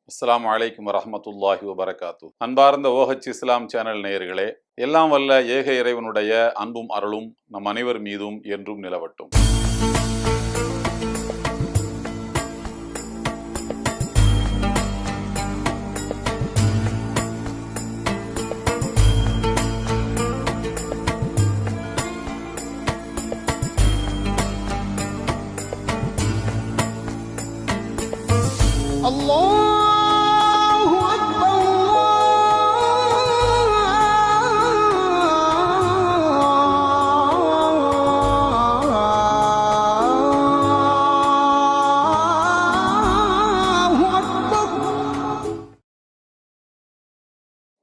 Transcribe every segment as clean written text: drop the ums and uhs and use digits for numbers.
அஸ்ஸலாமு அலைக்கும் வரஹ்மத்துல்லாஹி வபரகாத்து. அன்பார்ந்த ஓஹச் இஸ்லாம் சேனல் நேயர்களே, எல்லாம் வல்ல ஏக இறைவனுடைய அன்பும் அருளும் நம் அனைவர் மீதும் என்றும் நிலவட்டும்.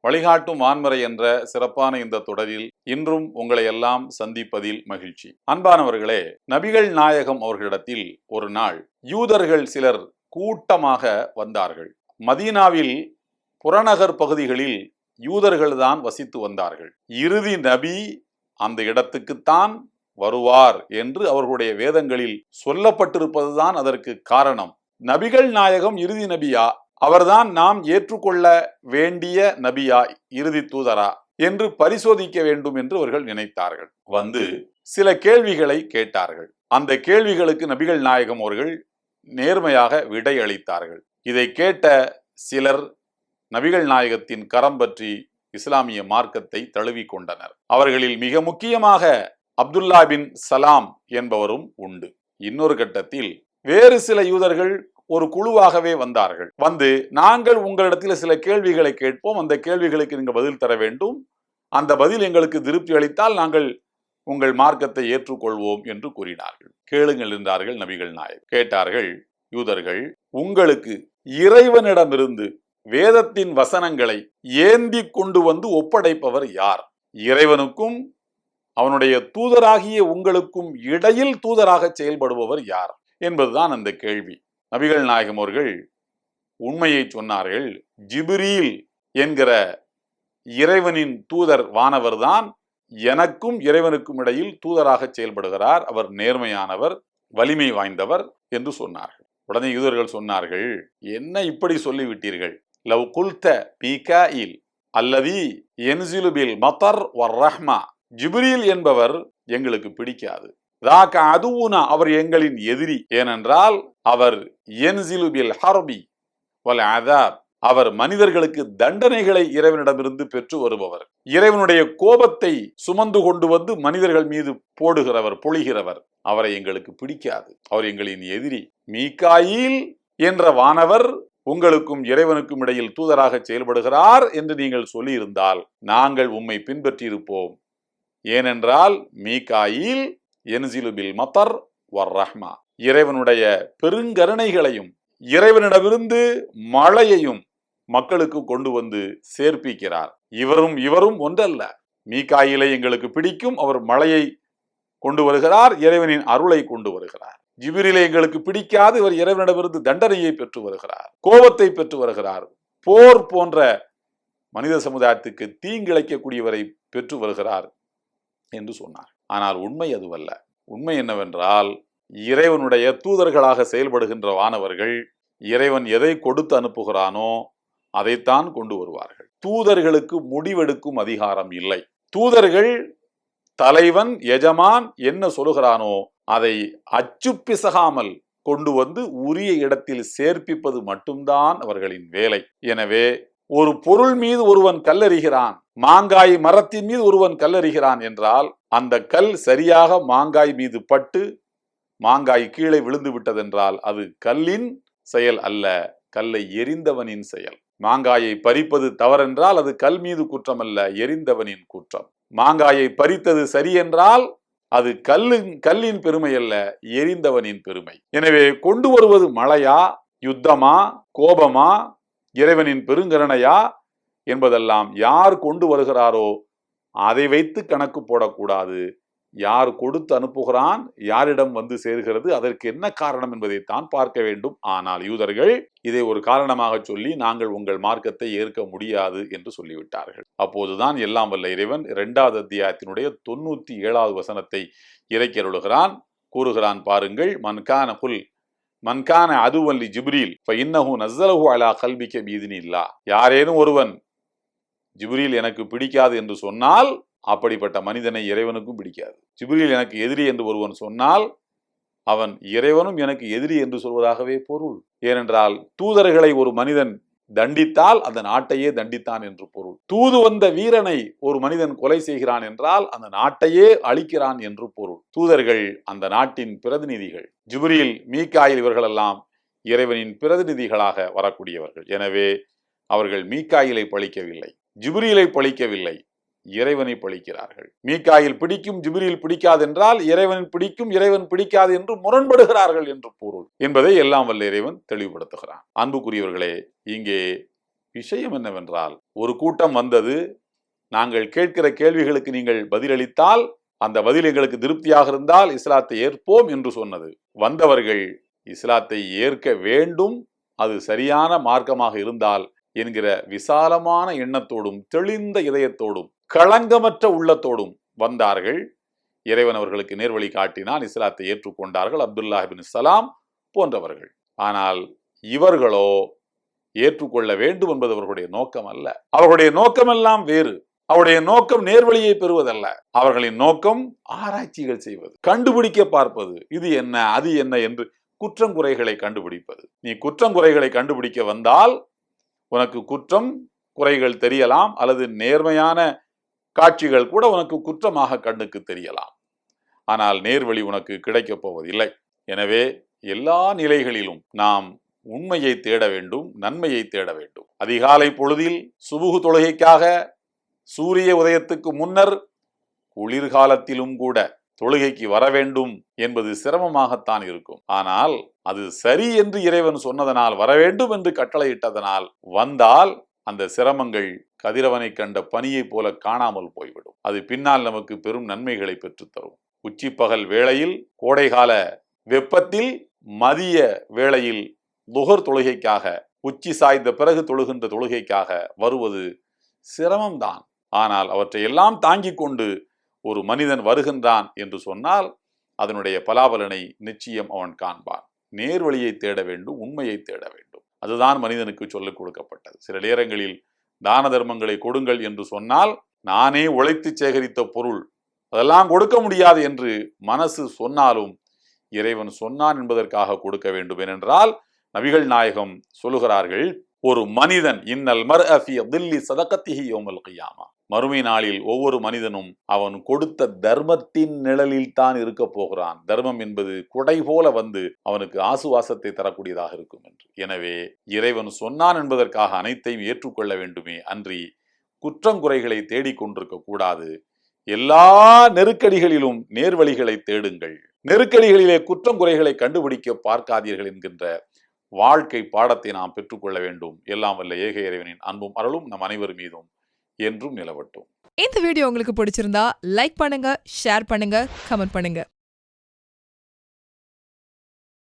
வழிகாட்டும் வான்முறை என்ற சிறப்பான இந்த தொடரில் இன்றும் உங்களை எல்லாம் சந்திப்பதில் மகிழ்ச்சி. அன்பானவர்களே, நபிகள் நாயகம் அவர்களிடத்தில் ஒரு நாள் யூதர்கள் சிலர் கூட்டமாக வந்தார்கள். மதீனாவில் புறநகர் பகுதிகளில் யூதர்கள் தான் வசித்து வந்தார்கள். இறுதி நபி அந்த இடத்துக்குத்தான் வருவார் என்று அவர்களுடைய வேதங்களில் சொல்லப்பட்டிருப்பதுதான் அதற்கு காரணம். நபிகள் நாயகம் இறுதி நபியா, அவர்தான் நாம் ஏற்றுக்கொள்ள வேண்டிய நபியா, இறுதி தூதரா என்று பரிசோதிக்க வேண்டும் என்று அவர்கள் நினைத்தார்கள். வந்து சில கேள்விகளை கேட்டார்கள். அந்த கேள்விகளுக்கு நபிகள் நாயகம் அவர்கள் நேர்மையாக விடை அளித்தார்கள். இதை கேட்ட சிலர் நபிகள் நாயகத்தின் கரம் பற்றி இஸ்லாமிய மார்க்கத்தை தழுவி கொண்டனர். அவர்களில் மிக முக்கியமாக அப்துல்லா பின் சலாம் என்பவரும் உண்டு. இன்னொரு கட்டத்தில் வேறு சில யூதர்கள் ஒரு குழுவாகவே வந்தார்கள். வந்து, நாங்கள் உங்களிடத்தில் சில கேள்விகளை கேட்போம், அந்த கேள்விகளுக்கு நீங்கள் பதில் தர வேண்டும், அந்த பதில் எங்களுக்கு திருப்தி அளித்தால் நாங்கள் உங்கள் மார்க்கத்தை ஏற்றுக்கொள்வோம் என்று கூறினார்கள். கேளுங்கள் என்றார்கள் நபிகள் நாயகம். கேட்டார்கள் யூதர்கள், உங்களுக்கு இறைவனிடமிருந்து வேதத்தின் வசனங்களை ஏந்தி கொண்டு வந்து ஒப்படைப்பவர் யார்? இறைவனுக்கும் அவனுடைய தூதராகிய உங்களுக்கும் இடையில் தூதராக செயல்படுபவர் யார் என்பதுதான் அந்த கேள்வி. நபிகள் நாயகம் அவர்கள் உண்மையை சொன்னார்கள். ஜிப்ரீல் என்கிற இறைவனின் தூதர் வானவர் தான் எனக்கும் இறைவனுக்கும் இடையில் தூதராக செயல்படுகிறார். அவர் நேர்மையானவர், வலிமை வாய்ந்தவர் என்று சொன்னார்கள். உடனே யூதர்கள் சொன்னார்கள், என்ன இப்படி சொல்லிவிட்டீர்கள்? லவ் குல்த மீகாயில் அல்லதி யன்ஸிலு பில் மத்தர் வர் ரஹ்மா, ஜிப்ரீல் என்பவர் எங்களுக்கு பிடிக்காது. அதுவுனா, அவர் எங்களின் எதிரி. ஏனென்றால் அவர் யன்ஸிலு பில் ஹர்பி வல் அதாப், அவர் மனிதர்களுக்கு தண்டனைகளை இறைவனிடமிருந்து பெற்று வருபவர். இறைவனுடைய கோபத்தை சுமந்து கொண்டு வந்து மனிதர்கள் மீது போடுகிறவர், பொழிகிறவர். அவரை எங்களுக்கு பிடிக்காது, அவர் எங்களின் எதிரி. மீகாயில் என்ற வானவர் உங்களுக்கும் இறைவனுக்கும் இடையில் தூதராக செயல்படுகிறார் என்று நீங்கள் சொல்லியிருந்தால் நாங்கள் உம்மை பின்பற்றி இருப்போம். ஏனென்றால் மீகாயில் யன்ஸிலு பில் மத்தர் வர் ரஹ்மா, இறைவனுடைய பெருங்கருணைகளையும் இறைவனிடமிருந்து மழையையும் மக்களுக்கு கொண்டு வந்து சேர்ப்பிக்கிறார். இவரும் ஒன்றல்ல. மீகாயிலை எங்களுக்கு பிடிக்கும், அவர் மழையை கொண்டு வருகிறார், இறைவனின் அருளை கொண்டு வருகிறார். ஜிப்ரீலை எங்களுக்கு பிடிக்காது, இவர் இறைவனிடமிருந்து தண்டனையை பெற்று வருகிறார், கோபத்தை பெற்று வருகிறார், போர் போன்ற மனித சமுதாயத்துக்கு தீங்கிழைக்கக்கூடியவரை பெற்று வருகிறார் என்று சொன்னார். ஆனால் உண்மை அதுவல்ல. உண்மை என்னவென்றால், இறைவனுடைய தூதர்களாக செயல்படுகின்ற வானவர்கள் இறைவன் எதை கொடுத்து அனுப்புகிறானோ அதைத்தான் கொண்டு வருவார்கள். தூதர்களுக்கு முடிவெடுக்கும் அதிகாரம் இல்லை. தூதர்கள் தலைவன் எஜமான் என்ன சொல்லுகிறானோ அதை அச்சு பிசகாமல் கொண்டு வந்து உரிய இடத்தில் சேர்ப்பிப்பது மட்டும்தான் அவர்களின் வேலை. எனவே ஒரு பொருள் மீது ஒருவன் கல்லெறிகிறான், மாங்காய் மரத்தின் மீது ஒருவன் கல்லெறிகிறான் என்றால் அந்த கல் சரியாக மாங்காய் மீது பட்டு மாங்காய் கீழே விழுந்து விட்டதென்றால் அது கல்லின் செயல் அல்ல, கல்லை எரிந்தவனின் செயல். மாங்காயை பறிப்பது தவறென்றால் அது கல் மீது குற்றம் அல்ல, எரிந்தவனின் குற்றம். மாங்காயை பறித்தது சரி என்றால் அது கல்லின் பெருமை அல்ல, எரிந்தவனின் பெருமை. எனவே கொண்டு வருவது மழையா, யுத்தமா, கோபமா, இறைவனின் பெருங்கருணையா என்பதெல்லாம் யார் கொண்டு வருகிறாரோ அதை வைத்து கணக்கு போடக்கூடாது. யார் கொடுத்து அனுப்புகிறான், யாரிடம் வந்து சேர்கிறது, அதற்கு என்ன காரணம் என்பதைத்தான் பார்க்க வேண்டும். ஆனால் யூதர்கள் இதை ஒரு காரணமாக சொல்லி நாங்கள் உங்கள் மார்க்கத்தை ஏற்க முடியாது என்று சொல்லிவிட்டார்கள். அப்போதுதான் எல்லாம் வல்ல இறைவன் 2வது அத்தியாயத்தினுடைய 97வது வசனத்தை இறக்கி அருளுகிறான். கூறுகிறான், பாருங்கள், மன்கான குல் மன்கான அதுவல்லி ஜிப்ரீல் ஃபஇன்னஹு நஸ்ஸலஹு அலா கல்பிக பீதினில்லாஹ். யாரேனும் ஒருவன் ஜிப்ரீல் எனக்கு பிடிக்காது என்று சொன்னால் அப்படிப்பட்ட மனிதனை இறைவனுக்கும் பிடிக்காது. ஜிப்ரீல் எனக்கு எதிரி என்று ஒருவன் சொன்னால் அவன் இறைவனும் எனக்கு எதிரி என்று சொல்வதாகவே பொருள். ஏனென்றால் தூதர்களை ஒரு மனிதன் தண்டித்தால் அந்த நாட்டையே தண்டித்தான் என்று பொருள். தூது வந்த வீரனை ஒரு மனிதன் கொலை செய்கிறான் என்றால் அந்த நாட்டையே அழிக்கிறான் என்று பொருள். தூதர்கள் அந்த நாட்டின் பிரதிநிதிகள். ஜிப்ரீல், மீகாயில் இவர்களெல்லாம் இறைவனின் பிரதிநிதிகளாக வரக்கூடியவர்கள். எனவே அவர்கள் மீகாயிலை பழிக்கவில்லை, ஜிப்ரீலை பழிக்கவில்லை, இறைவனை பழிக்கிறார்கள். மீகாயில் பிடிக்கும், ஜிப்ரீல் பிடிக்காது என்றால் இறைவன் பிடிக்கும், இறைவன் பிடிக்காது என்று முரண்படுகிறார்கள் என்று பொருள் என்பதை எல்லாம் வல்ல இறைவன் தெளிவுபடுத்துகிறான். அன்புக்குரியவர்களே, இங்கே விஷயம் என்னவென்றால், ஒரு கூட்டம் வந்தது, நாங்கள் கேட்கிற கேள்விகளுக்கு நீங்கள் பதிலளித்தால், அந்த பதில் எங்களுக்கு திருப்தியாக இருந்தால் இஸ்லாத்தை ஏற்போம் என்று சொன்னது. வந்தவர்கள் இஸ்லாத்தை ஏற்க வேண்டும், அது சரியான மார்க்கமாக இருந்தால் என்கிற விசாலமான எண்ணத்தோடும் தெளிந்த இதயத்தோடும் களங்கமற்ற உள்ளத்தோடும் வந்தார்கள். இறைவன் அவர்களுக்கு நேர்வழி காட்டினான், இஸ்லாத்தை ஏற்றுக்கொண்டார்கள். அப்துல்லாஹ் இப்னு சலாம் போன்றவர்கள். ஆனால் இவர்களோ ஏற்றுக்கொள்ள வேண்டும் என்பது அவர்களுடைய நோக்கம் அல்ல. அவர்களுடைய நோக்கமெல்லாம் வேறு. அவருடைய நோக்கம் நேர்வழியை பெறுவதல்ல. அவர்களின் நோக்கம் ஆராய்ச்சிகள் செய்வது, கண்டுபிடிக்க பார்ப்பது, இது என்ன அது என்ன என்று குற்றம் குறைகளை கண்டுபிடிப்பது. நீ குற்றம் குறைகளை கண்டுபிடிக்க வந்தால் உனக்கு குற்றம் குறைகள் தெரியலாம், அல்லது நேர்மையான காட்சிகள் கூட உனக்கு குற்றமாக கண்ணுக்கு தெரியலாம். ஆனால் நேர்வழி உனக்கு கிடைக்கப் போவதில்லை. எனவே எல்லா நிலைகளிலும் நாம் உண்மையை தேட வேண்டும், நன்மையை தேட வேண்டும். அதிகாலை பொழுதில் சுபுகு தொழுகைக்காக சூரிய உதயத்துக்கு முன்னர் குளிர்காலத்திலும் கூட தொழுகைக்கு வர வேண்டும் என்பது சிரமமாகத்தான் இருக்கும். ஆனால் அது சரி என்று இறைவன் சொன்னதனால், வர வேண்டும் என்று கட்டளையிட்டதனால் வந்தால் அந்த சிரமங்கள் கதிரவனை கண்ட பனியை போல காணாமல் போய்விடும். அது பின்னால் நமக்கு பெரும் நன்மைகளை பெற்றுத்தரும். உச்சி பகல் வேளையில், கோடைகால வெப்பத்தில், மதிய வேளையில் லுஹர் தொழுகைக்காக, உச்சி சாய்ந்த பிறகு தொழுகின்ற தொழுகைக்காக வருவது சிரமம்தான். ஆனால் அவற்றை எல்லாம் தாங்கிக் கொண்டு ஒரு மனிதன் வருகின்றான் என்று சொன்னால் அதனுடைய பலாபலனை நிச்சயம் அவன் காண்பான். நேர்வழியை தேட வேண்டும், உண்மையை தேட வேண்டும். அதுதான் மனிதனுக்கு சொல்லிக் கொடுக்கப்பட்டது. சில நேரங்களில் தான தர்மங்களை கொடுங்கள் என்று சொன்னால், நானே உழைத்து சேகரித்த பொருள், அதெல்லாம் கொடுக்க முடியாது என்று மனசு சொன்னாலும் இறைவன் சொன்னான் என்பதற்காக கொடுக்க வேண்டும். ஏனென்றால் நபிகள் நாயகம் சொல்லுகிறார்கள், ஒரு மனிதன் இன்னல் மர்அ ஃபீ தில்லி ஸதகத்திஹி யௌமல் கியாமா, மறுமை நாளில் ஒவ்வொரு மனிதனும் அவன் கொடுத்த தர்மத்தின் நிழலில் தான் இருக்க போகிறான். தர்மம் என்பது குடை போல வந்து அவனுக்கு ஆசுவாசத்தை தரக்கூடியதாக இருக்கும் என்று. எனவே இறைவன் சொன்னான் என்பதற்காக அனைத்தையும் ஏற்றுக்கொள்ள வேண்டுமே அன்றி குற்றங்குறைகளை தேடிக்கொண்டிருக்க கூடாது. எல்லா நெருக்கடிகளிலும் நேர்வழிகளை தேடுங்கள், நெருக்கடிகளிலே குற்றங்குறைகளை கண்டுபிடிக்க பார்க்காதீர்கள் என்கின்ற வாழ்க்கை பாடத்தை நாம் பெற்றுக்கொள்ள வேண்டும். எல்லாம் வல்ல ஏக இறைவனின் அன்பும் அருளும் நம் அனைவர் மீதும் என்றும் நிலவட்டும். இந்த வீடியோ உங்களுக்கு பிடிச்சிருந்தா லைக் பண்ணுங்க, ஷேர் பண்ணுங்க, கமெண்ட் பண்ணுங்க.